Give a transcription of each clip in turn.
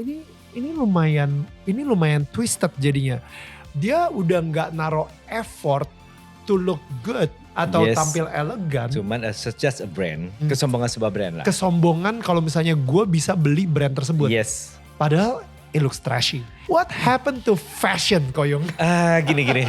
ini lumayan twisted jadinya. Dia udah nggak naro effort to look good atau Yes. tampil elegan. Cuman just a brand, kesombongan sebuah brand lah. Kesombongan kalau misalnya gue bisa beli brand tersebut. Yes. Padahal it looks trashy. What happened to fashion, Koyong? Gini.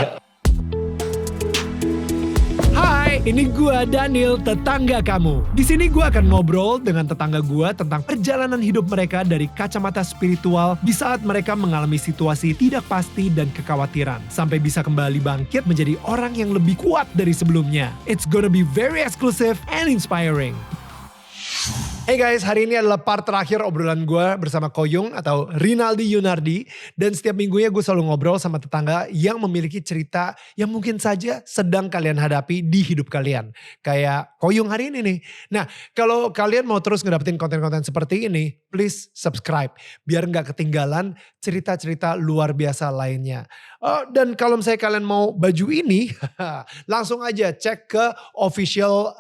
Hai, ini gua Daniel, tetangga kamu. Di sini gua akan ngobrol dengan tetangga gua tentang perjalanan hidup mereka dari kacamata spiritual di saat mereka mengalami situasi tidak pasti dan kekhawatiran, sampai bisa kembali bangkit menjadi orang yang lebih kuat dari sebelumnya. It's gonna be very exclusive and inspiring. Hey guys, hari ini adalah part terakhir obrolan gue bersama Koyong atau Rinaldi Yunardi. Dan setiap minggunya gue selalu ngobrol sama tetangga yang memiliki cerita yang mungkin saja sedang kalian hadapi di hidup kalian. Kayak Koyong hari ini nih. Nah, kalau kalian mau terus ngedapetin konten-konten seperti ini, please subscribe. Biar gak ketinggalan cerita-cerita luar biasa lainnya. Dan kalau misalnya kalian mau baju ini, langsung aja cek ke official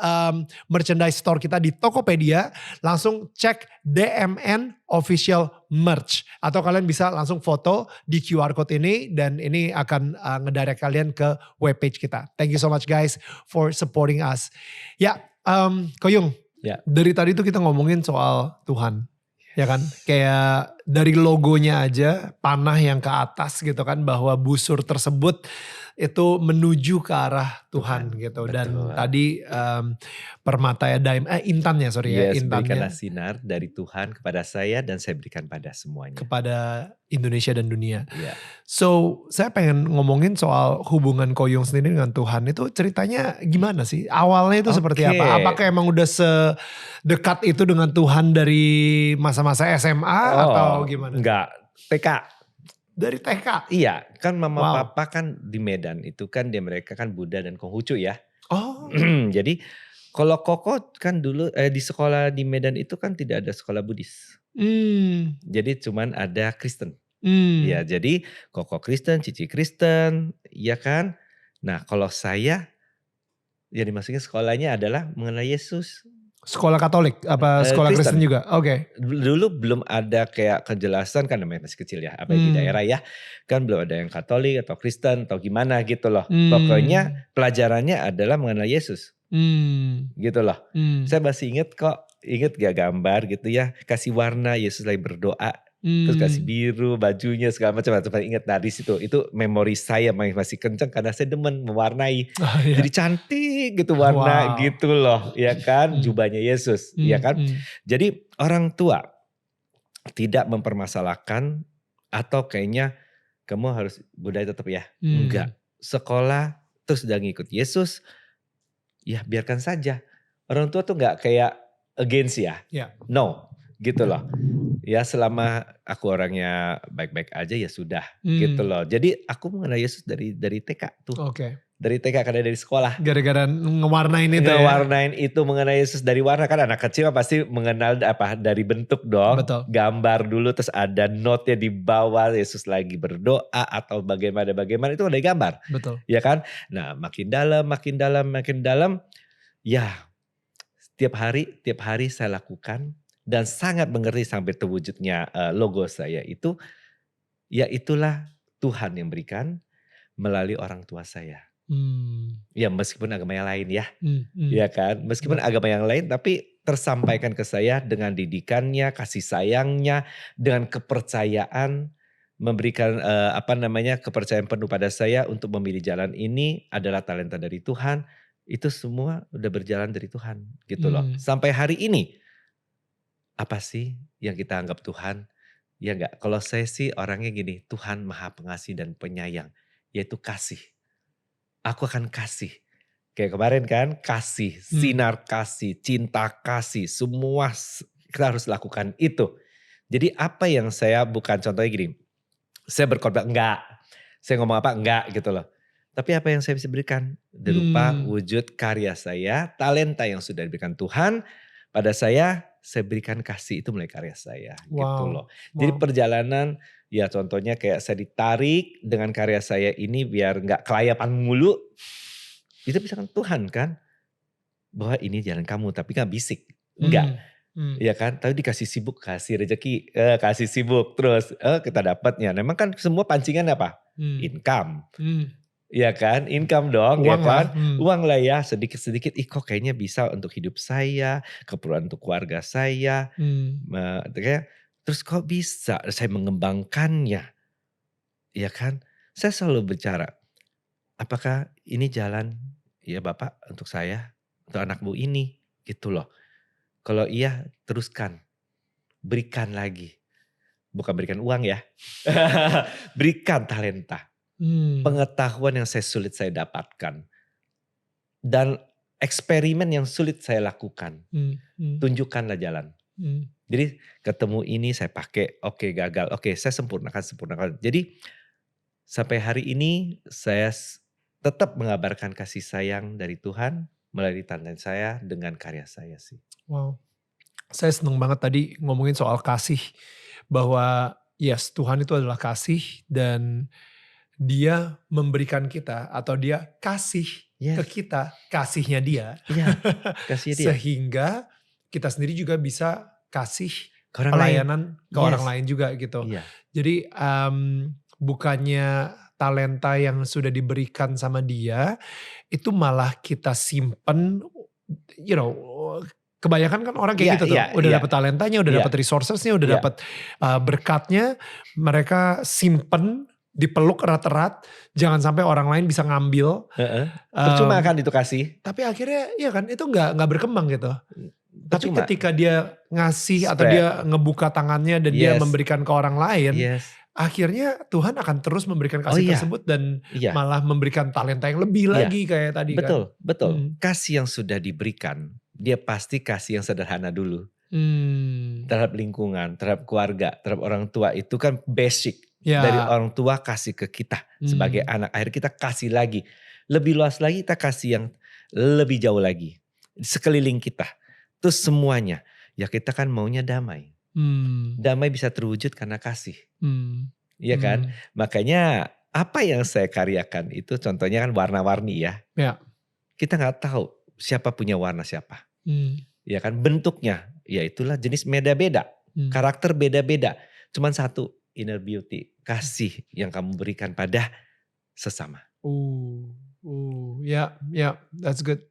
merchandise store kita di Tokopedia. Langsung cek DMN official merch. Atau kalian bisa langsung foto di QR code ini dan ini akan ngedirect kalian ke webpage kita. Thank you so much guys for supporting us. Ya, Koyong, Ya. dari tadi tuh kita ngomongin soal Tuhan. Ya kan, kayak dari logonya aja panah yang ke atas gitu kan, bahwa busur tersebut itu menuju ke arah Tuhan gitu. Betul. Dan tadi permata ya intannya Yes, intannya berikanlah sinar dari Tuhan kepada saya dan saya berikan pada semuanya. kepada Indonesia dan dunia. Ya. So saya pengen ngomongin soal hubungan Koyong sendiri dengan Tuhan, itu ceritanya gimana sih? Awalnya itu seperti Oke. apa? Apakah emang udah sedekat itu dengan Tuhan dari masa-masa SMA atau gimana? Enggak, TK. Dari TK? Iya, kan mama Wow. papa kan di Medan itu kan mereka kan Buddha dan Konghucu ya. Oh. Jadi kalau Koko kan dulu di sekolah di Medan itu kan tidak ada sekolah Buddhis. Jadi cuman ada Kristen. Ya, jadi Koko Kristen, Cici Kristen, ya kan. Nah kalau saya yang dimasukin sekolahnya adalah mengenai Yesus. Sekolah Katolik apa sekolah Kristen juga? Oke. Dulu belum ada kayak kejelasan kan namanya masih kecil ya, apa di daerah ya. Kan belum ada yang Katolik atau Kristen atau gimana gitu loh. Pokoknya pelajarannya adalah mengenal Yesus. Gitu loh. Saya masih inget gak gambar gitu ya. Kasih warna Yesus lagi berdoa. Terus kasih biru bajunya segala macam. Ingat dari situ. Itu memori saya masih kenceng karena saya demen mewarnai. Iya. Jadi cantik gitu warna gitu loh. Ya kan jubahnya Yesus. Ya kan. Jadi orang tua tidak mempermasalahkan atau kayaknya kamu harus budaya tetap ya. Enggak. Sekolah terus udah ngikut Yesus. Ya biarkan saja. Orang tua tuh gak kayak against ya. Yeah. No gitu loh. Ya selama aku orangnya baik-baik aja ya sudah gitu loh. Jadi aku mengenal Yesus dari TK tuh. Oke. Dari TK karena dari sekolah. Gara-gara ngewarnain itu ya. Ngewarnain itu mengenal Yesus dari warna. Kan anak kecil pasti mengenal dari bentuk dong. Betul. Gambar dulu terus ada note-nya di bawah Yesus lagi berdoa atau bagaimana itu ada gambar. Betul. Ya kan. Nah makin dalam. Ya tiap hari saya lakukan. Dan sangat mengerti sampai terwujudnya logo saya itu. Ya itulah Tuhan yang berikan melalui orang tua saya. Ya meskipun agama yang lain ya. Ya kan. Meskipun agama yang lain tapi tersampaikan ke saya dengan didikannya, kasih sayangnya, dengan kepercayaan. Memberikan kepercayaan penuh pada saya untuk memilih jalan ini adalah talenta dari Tuhan. Itu semua udah berjalan dari Tuhan gitu loh. Sampai hari ini. Apa sih yang kita anggap Tuhan? Ya enggak, kalau saya sih orangnya gini, Tuhan Maha Pengasih dan Penyayang, yaitu kasih. Aku akan kasih. Kayak kemarin kan, kasih, sinar kasih, cinta kasih, semua kita harus lakukan itu. Jadi apa yang saya bukan contohnya gini, saya berkorban enggak, saya ngomong apa enggak gitu loh. Tapi apa yang saya bisa berikan berupa wujud karya saya, talenta yang sudah diberikan Tuhan pada saya berikan kasih itu mulai karya saya gitu loh. Jadi perjalanan ya contohnya kayak saya ditarik dengan karya saya ini biar gak kelayapan mulu. Itu bisa kan Tuhan kan. Bahwa ini jalan kamu tapi gak bisik. Enggak. Iya kan, tapi dikasih sibuk, kasih rezeki, kasih sibuk terus, kita dapatnya. Memang kan semua pancingan apa? Income. Hmm. Iya kan, income dong, ya Uang lah. kan? Uang lah ya, sedikit-sedikit, kok kayaknya bisa untuk hidup saya, keperluan untuk keluarga saya. Terus kok bisa saya mengembangkannya, ya kan? Saya selalu bicara, apakah ini jalan ya Bapak untuk saya, untuk anakmu ini, gitu loh. Kalau iya, teruskan, berikan lagi. Bukan berikan uang ya, berikan talenta, pengetahuan yang sulit saya dapatkan. Dan eksperimen yang sulit saya lakukan, tunjukkanlah jalan. Jadi ketemu ini saya pakai, oke gagal, oke saya sempurnakan. Jadi sampai hari ini saya tetap mengabarkan kasih sayang dari Tuhan melalui talent saya dengan karya saya sih. Wow. Saya seneng banget tadi ngomongin soal kasih. Bahwa yes, Tuhan itu adalah kasih dan dia memberikan kita atau dia kasih ke Yes, kita kasihnya dia. iya, kasih dia Sehingga kita sendiri juga bisa kasih ke orang lain. pelayanan ke orang Yes, lain juga gitu. iya, Jadi bukannya talenta yang sudah diberikan sama dia itu malah kita simpen, you know, kebanyakan kan orang iya, kayak gitu tuh, iya, udah iya, dapet talentanya, udah iya, dapet resourcesnya, udah iya, dapet berkatnya, mereka simpen, dipeluk erat-erat, jangan sampai orang lain bisa ngambil. heeh. Percuma Em, kan itu kasih, tapi akhirnya ya kan itu nggak berkembang gitu. Tapi percuma. ketika dia ngasih atau Spread, dia ngebuka tangannya dan dia yes, memberikan ke orang lain, yes. akhirnya Tuhan akan terus memberikan Oh kasih iya, tersebut dan iya, malah memberikan talenta yang lebih iya. lagi kayak tadi kan. Betul, betul. Hmm. Kasih yang sudah diberikan, dia pasti kasih yang sederhana dulu. Hmm. Terhadap lingkungan, terhadap keluarga, terhadap orang tua itu kan basic. Ya. Dari orang tua kasih ke kita sebagai anak. Akhirnya kita kasih lagi. Lebih luas lagi kita kasih yang lebih jauh lagi. Sekeliling kita. Terus semuanya. Ya kita kan maunya damai. Damai bisa terwujud karena kasih. Iya kan? Makanya apa yang saya karyakan itu contohnya kan warna-warni ya. Ya. Kita gak tahu siapa punya warna siapa. Ya kan, bentuknya ya itulah jenis beda-beda. Karakter beda-beda. Cuman satu, inner beauty, kasih yang kamu berikan pada sesama. Ya, that's good.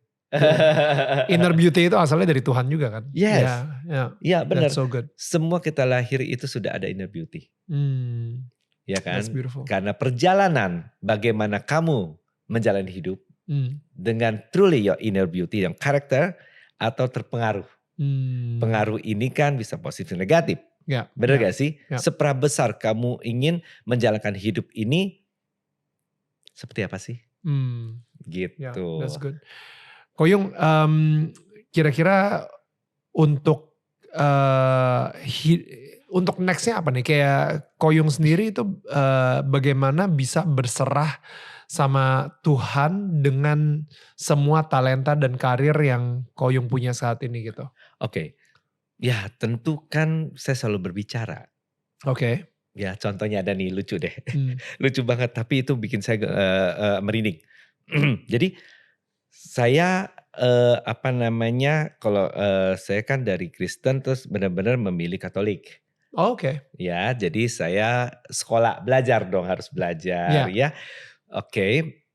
Inner beauty itu asalnya dari Tuhan juga kan? Yes. Ya benar. That's so good. Semua kita lahir itu sudah ada inner beauty. Ya kan? That's beautiful. Karena perjalanan bagaimana kamu menjalani hidup dengan truly your inner beauty, yang karakter atau terpengaruh. Pengaruh ini kan bisa positif negatif. Ya, benar ya, gak sih? ya. Seberapa besar kamu ingin menjalankan hidup ini seperti apa sih? Gitu. Ya, that's good. Koyung, kira-kira untuk nextnya apa nih? Kayak Koyung sendiri itu bagaimana bisa berserah sama Tuhan dengan semua talenta dan karir yang Koyung punya saat ini gitu? Oke. Ya tentu kan saya selalu berbicara. Oke. Ya contohnya ada nih, lucu deh. Lucu banget tapi itu bikin saya merinding. Jadi saya kalau saya kan dari Kristen terus benar-benar memilih Katolik. Oke. Ya jadi saya sekolah, belajar dong, harus belajar ya. Oke.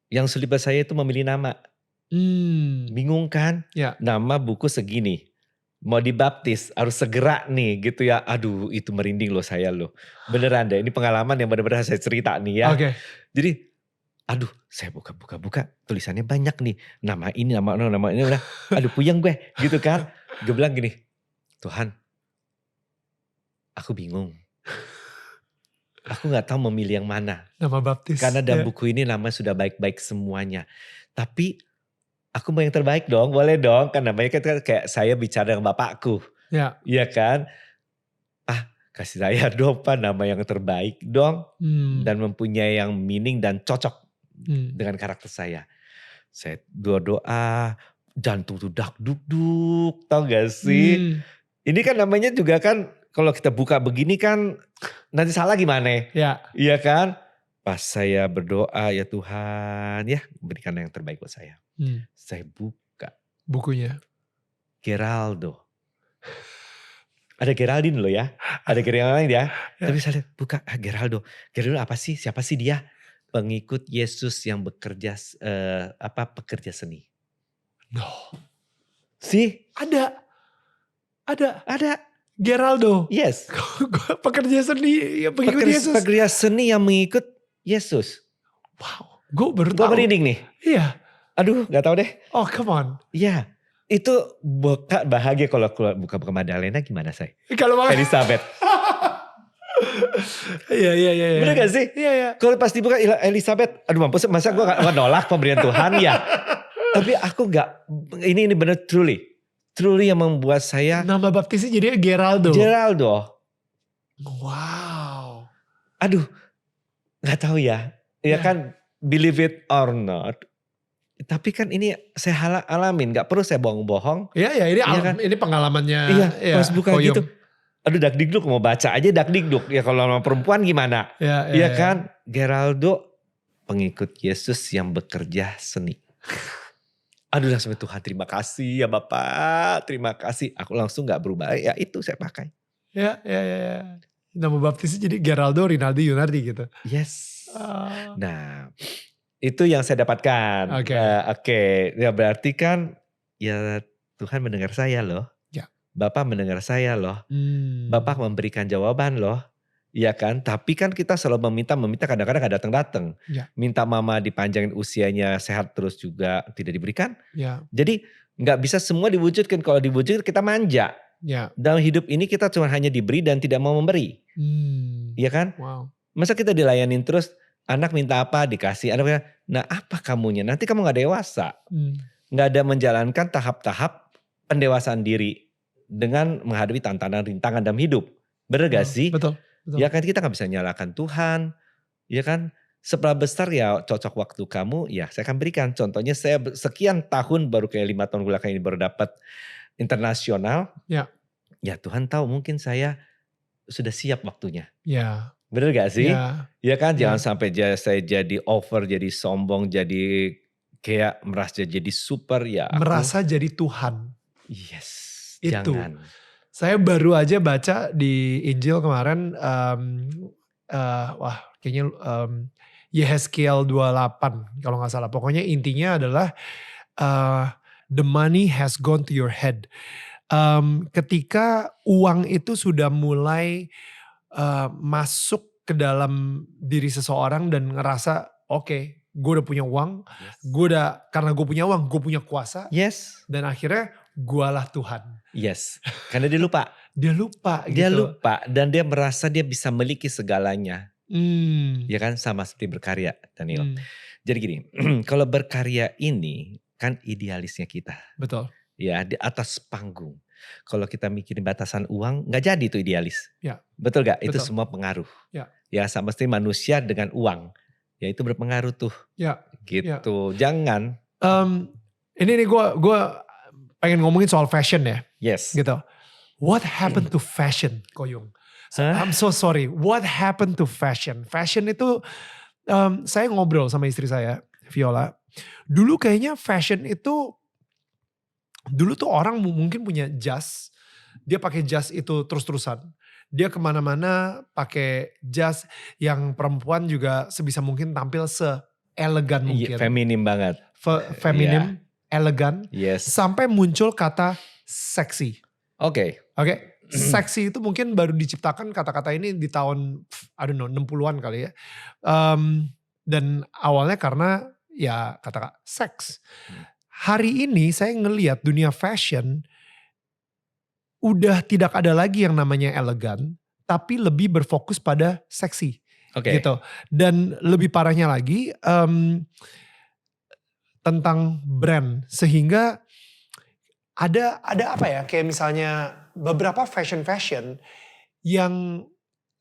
Yang sulit buat saya itu memilih nama. Bingung kan? Ya. Nama buku segini. Mau dibaptis harus segera nih gitu ya. Aduh itu merinding loh saya loh. Beneran deh, ini pengalaman yang benar-benar saya cerita nih ya. Oke. Jadi aduh saya buka tulisannya banyak nih. Nama ini udah. Aduh puyeng gue gitu kan. Gue bilang gini, Tuhan aku bingung. Aku gak tahu memilih yang mana. Nama baptis. Karena dalam buku ini nama sudah baik-baik semuanya. Tapi aku mau yang terbaik dong, boleh dong. Kan namanya kan kayak saya bicara dengan bapakku. Ya. Iya kan? Kasih saya dong Pak nama yang terbaik dong. Dan mempunyai yang meaning dan cocok dengan karakter saya. Saya doa, jantung tuh duk-duk, tau gak sih? Ini kan namanya juga kan kalau kita buka begini kan nanti salah gimana? Ya. Iya kan? Pas saya berdoa ya Tuhan ya berikan yang terbaik buat saya. Saya buka bukunya. Geraldo. Ada Geraldine loh ya. Ada Geraldine ya. Ya. Tapi saya lihat buka Geraldo. Geraldo apa sih? Siapa sih dia? Pengikut Yesus yang bekerja pekerja seni. No. Sih? Ada. Ada. Geraldo. Yes. Pekerja seni, ya pengikut Yesus. Pekerja seni yang mengikut Yesus. Wow. Gue baru Gue tahu. merinding nih. Iya. Aduh gak tahu deh. Oh come on. Iya. Itu bahagia kalau buka Madalena gimana say? Kalau Elizabeth. Iya. Bener gak sih? Iya. Kalau pas dibuka Elizabeth, aduh mampus, masa gue gak nolak pemberian Tuhan ya. Tapi aku gak, ini bener truly yang membuat saya. Nama baptisnya jadi Geraldo. Wow. Aduh, gak tahu ya. Ya kan, believe it or not. Tapi kan ini saya alamin, gak perlu saya bohong-bohong. Iya kan? Ini pengalamannya. Iya, pas buka gitu. Aduh dakdikduk, mau baca aja dakdikduk. Ya kalau sama perempuan gimana? Iya kan? Geraldo pengikut Yesus yang bekerja seni. Aduh langsung Tuhan terima kasih ya Bapak. Terima kasih. Aku langsung gak berubah. Ya itu saya pakai. Ya. Nama baptisnya jadi Geraldo Rinaldi Yunardi gitu. Yes. Nah itu yang saya dapatkan. Oke. Ya berarti kan ya Tuhan mendengar saya loh. Bapak mendengar saya loh. Bapak memberikan jawaban loh. Iya kan? Tapi kan kita selalu meminta kadang-kadang gak datang-datang. Ya. Minta mama dipanjangin usianya sehat terus juga tidak diberikan. Ya. Jadi gak bisa semua diwujudkan. Kalau diwujudkan kita manja. Ya. Dalam hidup ini kita cuma hanya diberi dan tidak mau memberi. Iya kan? Wow. Masa kita dilayanin terus, anak minta apa dikasih. Nah apa kamunya? Nanti kamu gak dewasa. Gak ada menjalankan tahap-tahap pendewasaan diri. Dengan menghadapi tantangan rintangan dalam hidup. Bener gak sih? Betul. Ya kan kita gak bisa nyalakan Tuhan. Ya kan? Seberapa besar ya cocok waktu kamu, ya saya akan berikan. Contohnya saya sekian tahun baru kayak 5 tahun belakang ini baru dapat internasional. Ya. Ya Tuhan tahu mungkin saya sudah siap waktunya. Ya. Bener gak sih? Ya kan? Jangan sampai saya jadi over, jadi sombong, jadi kayak merasa jadi super. Ya merasa jadi Tuhan. Yes. Itu. Jangan. Saya baru aja baca di Injil kemarin, kayaknya Yehezkiel 28 kalau gak salah. Pokoknya intinya adalah the money has gone to your head. Ketika uang itu sudah mulai masuk ke dalam diri seseorang dan ngerasa oke, gue udah punya uang, karena gue punya uang, gue punya kuasa. Yes. Dan akhirnya gualah Tuhan. Yes. Karena dia lupa. Dia lupa gitu. Dia lupa dan dia merasa dia bisa memiliki segalanya. Ya kan sama seperti berkarya Daniel. Jadi gini, kalau berkarya ini kan idealisnya kita. Betul. Ya di atas panggung. Kalau kita mikirin batasan uang gak jadi itu idealis. Ya. Betul gak? Itu Betul. semua pengaruh. Ya sama seperti manusia dengan uang. Ya itu berpengaruh tuh. Ya. Gitu. Jangan. Ini gue pengen ngomongin soal fashion ya. Yes. Gitu. What happened to fashion, Koyung? I'm so sorry. What happened to fashion? Fashion itu, saya ngobrol sama istri saya, Viola. Dulu kayaknya fashion itu, dulu tuh orang mungkin punya jas. Dia pakai jas itu terus-terusan. Dia kemana-mana pakai jas yang perempuan juga sebisa mungkin tampil se-elegan mungkin. Feminim banget. Feminim. Elegan, sampai muncul kata seksi. Oke. Seksi itu mungkin baru diciptakan kata-kata ini di tahun, I don't know, 60-an kali ya. Dan awalnya karena ya kata seks. Hari ini saya ngelihat dunia fashion udah tidak ada lagi yang namanya elegan, tapi lebih berfokus pada seksi. Gitu. Dan lebih parahnya lagi, tentang brand, sehingga ada apa ya, kayak misalnya beberapa fashion yang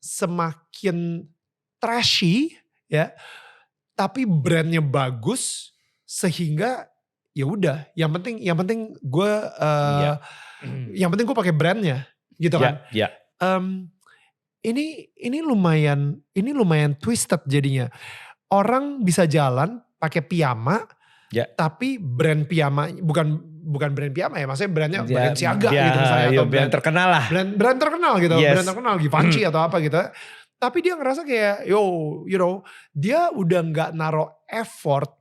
semakin trashy ya, tapi brandnya bagus, sehingga ya udah yang penting gue yang penting gue pakai brandnya gitu kan. Ini lumayan twisted jadinya. Orang bisa jalan pakai piyama. Tapi brand piyama bukan brand piyama ya, maksudnya brandnya Dia Balenciaga dia gitu misalnya, ya atau brand terkenal lah. brand terkenal gitu, brand Yes. terkenal Givenchy atau apa gitu. Tapi dia ngerasa kayak, dia udah nggak naruh effort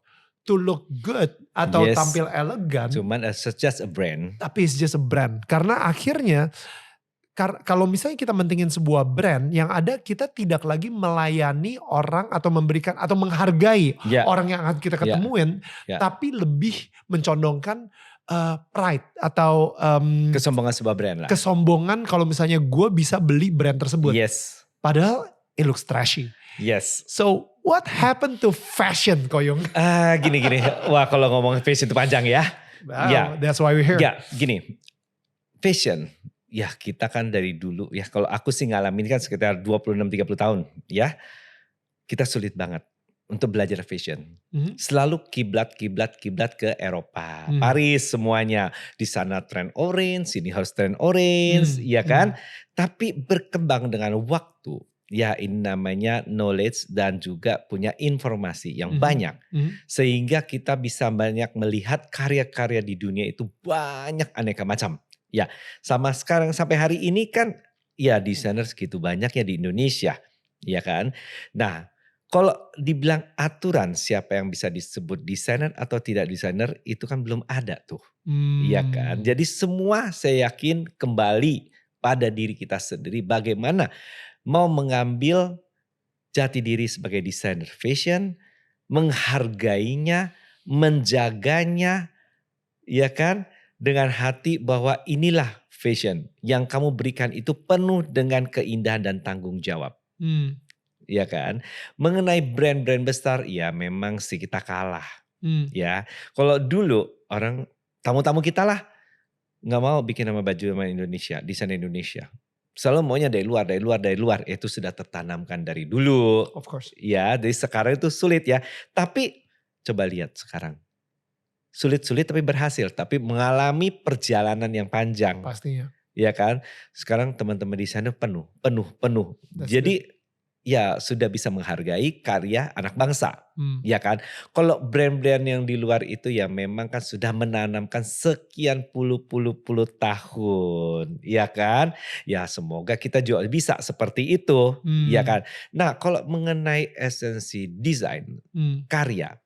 to look good atau Yes. tampil elegan, Cuman just a brand. tapi it's just a brand. Karena akhirnya kalau misalnya kita mentingin sebuah brand, yang ada kita tidak lagi melayani orang atau memberikan atau menghargai Ya, orang yang akan kita ya, ketemuin, ya. tapi lebih mencondongkan pride atau Kesombongan sebuah brand lah. kesombongan kalau misalnya gue bisa beli brand tersebut. Yes. Padahal it looks trashy. Yes. So what happened to fashion, Koyong? Gini. Wah, kalau ngomong fashion itu panjang ya. Wow, Ya. that's why we're here. Ya, gini. Fashion. Ya, kita kan dari dulu ya, kalau aku sih ngalamin kan sekitar 26-30 tahun ya. Kita sulit banget untuk belajar fashion. Selalu kiblat ke Eropa, Paris semuanya. Di sana trend orange, sini harus trend orange, ya kan? Tapi berkembang dengan waktu. Ya, ini namanya knowledge dan juga punya informasi yang banyak. Sehingga kita bisa banyak melihat karya-karya di dunia itu banyak aneka macam. Ya, sama sekarang sampai hari ini kan ya desainer segitu banyak ya di Indonesia, ya kan? Nah, kalau dibilang aturan siapa yang bisa disebut desainer atau tidak desainer itu kan belum ada tuh. Iya kan? Jadi semua saya yakin kembali pada diri kita sendiri bagaimana mau mengambil jati diri sebagai desainer fashion, menghargainya, menjaganya, ya kan? Dengan hati bahwa inilah fashion yang kamu berikan itu penuh dengan keindahan dan tanggung jawab. Ya kan? Mengenai brand-brand besar, ya memang sih kita kalah. Ya, kalau dulu orang tamu-tamu kita lah nggak mau bikin nama baju sama Indonesia, desain Indonesia. Selalu maunya dari luar. Itu sudah tertanamkan dari dulu. Of course. Ya, dari sekarang itu sulit ya. Tapi coba lihat sekarang. Sulit-sulit tapi berhasil. Tapi mengalami perjalanan yang panjang. Pastinya. Ya kan? Sekarang teman-teman desainer penuh. Jadi ya sudah bisa menghargai karya anak bangsa. Ya kan? Kalau brand-brand yang di luar itu ya memang kan sudah menanamkan sekian puluh tahun. Ya kan? Ya semoga kita juga bisa seperti itu. Ya kan? Nah kalau mengenai esensi desain, karya.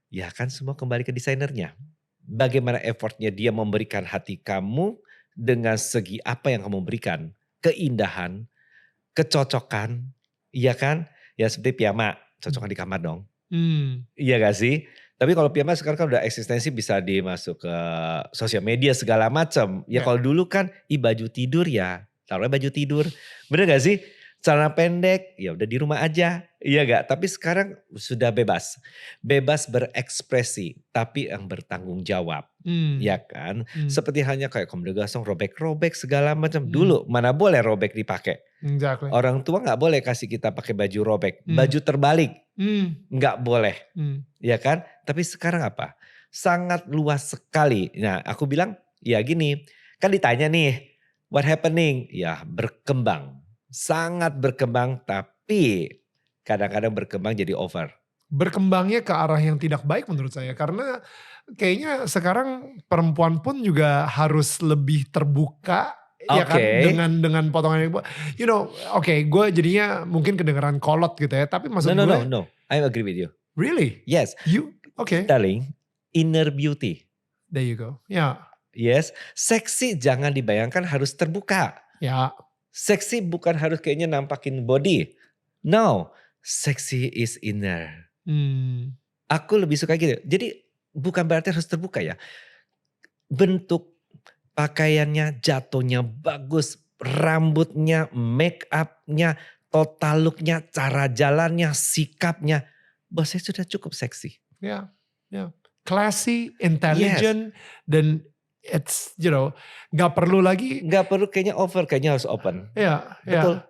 Ya kan semua kembali ke desainernya. Bagaimana effortnya dia memberikan hati kamu dengan segi apa yang kamu berikan. Keindahan, kecocokan, iya kan? Ya seperti piyama, cocokan di kamar dong. Iya gak sih? Tapi kalau piyama sekarang kan udah eksistensi bisa dimasuk ke sosial media segala macam. Ya kalau dulu kan baju tidur ya taruhnya baju tidur. Bener gak sih? Celana pendek ya udah di rumah aja. Iya gak? Tapi sekarang sudah bebas. Bebas berekspresi tapi yang bertanggung jawab. Ya kan? Seperti hanya kayak Comme des Garçons robek-robek segala macam. Dulu mana boleh robek dipakai. Exactly. Orang tua gak boleh kasih kita pakai baju robek. Baju terbalik. Gak boleh. Ya kan? Tapi sekarang apa? Sangat luas sekali. Nah aku bilang ya gini. Kan ditanya nih. What happening? Ya berkembang. Sangat berkembang tapi kadang-kadang berkembang jadi over. Berkembangnya ke arah yang tidak baik menurut saya. Karena kayaknya sekarang perempuan pun juga harus lebih terbuka. Ya kan dengan potongan yang gue jadinya mungkin kedengeran kolot gitu ya. Tapi maksud gue. No. I agree with you. Really? Yes. Darling, inner beauty. There you go. Ya. Yes. Seksi jangan dibayangkan harus terbuka. Ya. Seksi bukan harus kayaknya nampakin body. No, seksi is inner. Aku lebih suka gitu. Jadi bukan berarti harus terbuka ya. Bentuk pakaiannya, jatuhnya bagus. Rambutnya, make upnya, total looknya, cara jalannya, sikapnya. Buat saya sudah cukup seksi. Ya. Classy, intelligent, dan it's gak perlu lagi. Gak perlu kayaknya over, kayaknya harus open. Ya. Betul.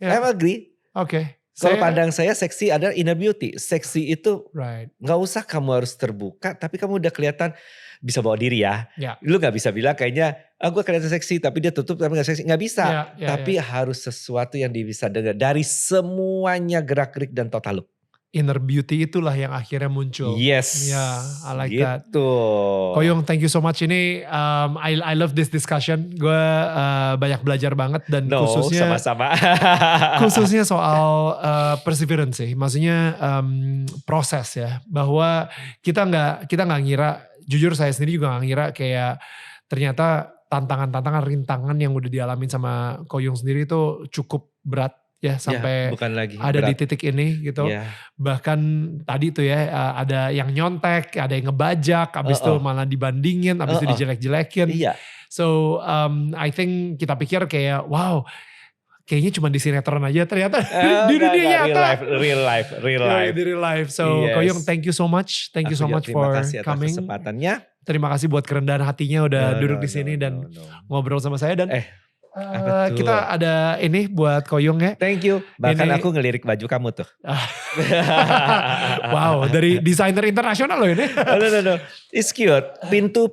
I agree. Oke. Kalau pandang saya seksi adalah inner beauty. Seksi itu gak usah kamu harus terbuka tapi kamu udah kelihatan bisa bawa diri ya. Lu gak bisa bilang kayaknya gue kelihatan seksi tapi dia tutup tapi gak seksi. Gak bisa. Tapi harus sesuatu yang bisa dengar dari semuanya gerak-gerik dan total look. inner beauty itulah yang akhirnya muncul. Yes. Ya, I like that. Gitu. Koyong, thank you so much. Ini I love this discussion. Gue banyak belajar banget dan sama-sama. khususnya soal perseverance sih. Maksudnya proses ya. Bahwa kita nggak ngira, jujur saya sendiri juga nggak ngira kayak ternyata tantangan-tantangan, rintangan yang udah dialamin sama Koyong sendiri itu cukup berat ya sampai bukan lagi ada berat. di titik ini gitu. Ya. Bahkan tadi tuh ya ada yang nyontek, ada yang ngebajak, abis itu malah dibandingin, abis itu dijelek-jelekin. Iya. So I think kita pikir kayak wow, kayaknya cuma di sinetron aja, ternyata di dunia nyata. Real life. Di real life. So Yes. Koyong, thank you so much. Thank you so much for terima kasih atas coming. kesempatannya. Terima kasih buat kerendahan hatinya udah duduk di sini dan ngobrol sama saya. Dan apa tuh? kita ada ini buat Koyong ya. Thank you. Bahkan Ini- aku ngelirik baju kamu tuh. Wow, dari desainer internasional loh ini. No. It's cute. Pintu.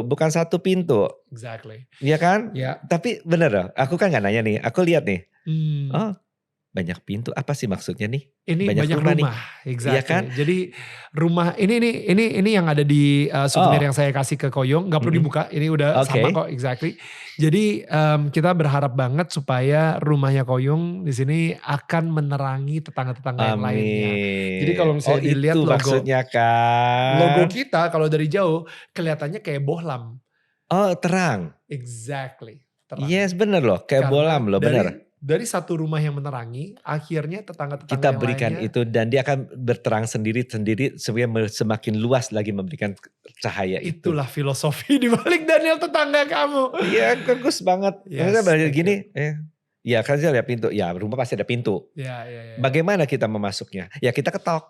Bukan satu pintu. Exactly. Iya kan? Ya. Tapi bener loh. Aku kan gak nanya nih. Aku lihat nih. Hmm. Oh, banyak pintu. Apa sih maksudnya nih? Ini banyak banyak rumah rumah, nih. exactly. Iya kan? Jadi rumah ini yang ada di souvenir yang saya kasih ke Koyong, nggak perlu dibuka. Ini udah sama kok, exactly. Jadi kita berharap banget supaya rumahnya Koyong di sini akan menerangi tetangga-tetangga yang lainnya. Jadi kalau misalnya dilihat itu logo, maksudnya kan. logo kita kalau dari jauh kelihatannya kayak bohlam. Oh, terang. Exactly. Terang. Yes, bener loh. Kayak Karena bohlam loh, bener. Dari satu rumah yang menerangi, akhirnya tetangga-tetangga Kita yang berikan lainnya, itu dan dia akan berterang sendiri supaya semakin luas lagi memberikan cahaya itu. itulah filosofi di balik Daniel tetangga kamu. Iya, bagus banget. Yes, Maksudnya belajar thank gini, ya kan saya lihat pintu. Ya, rumah pasti ada pintu. Ya. Bagaimana kita memasuknya? Ya kita ketok.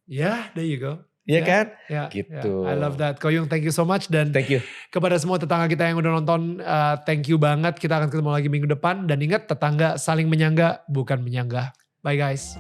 Ya, there you go. Iya kan? Ya, Gitu. I love that. Koyong, thank you so much. Dan Thank you. kepada semua tetangga kita yang udah nonton, thank you banget. Kita akan ketemu lagi minggu depan. Dan ingat, tetangga saling menyangga, bukan menyanggah. Bye guys.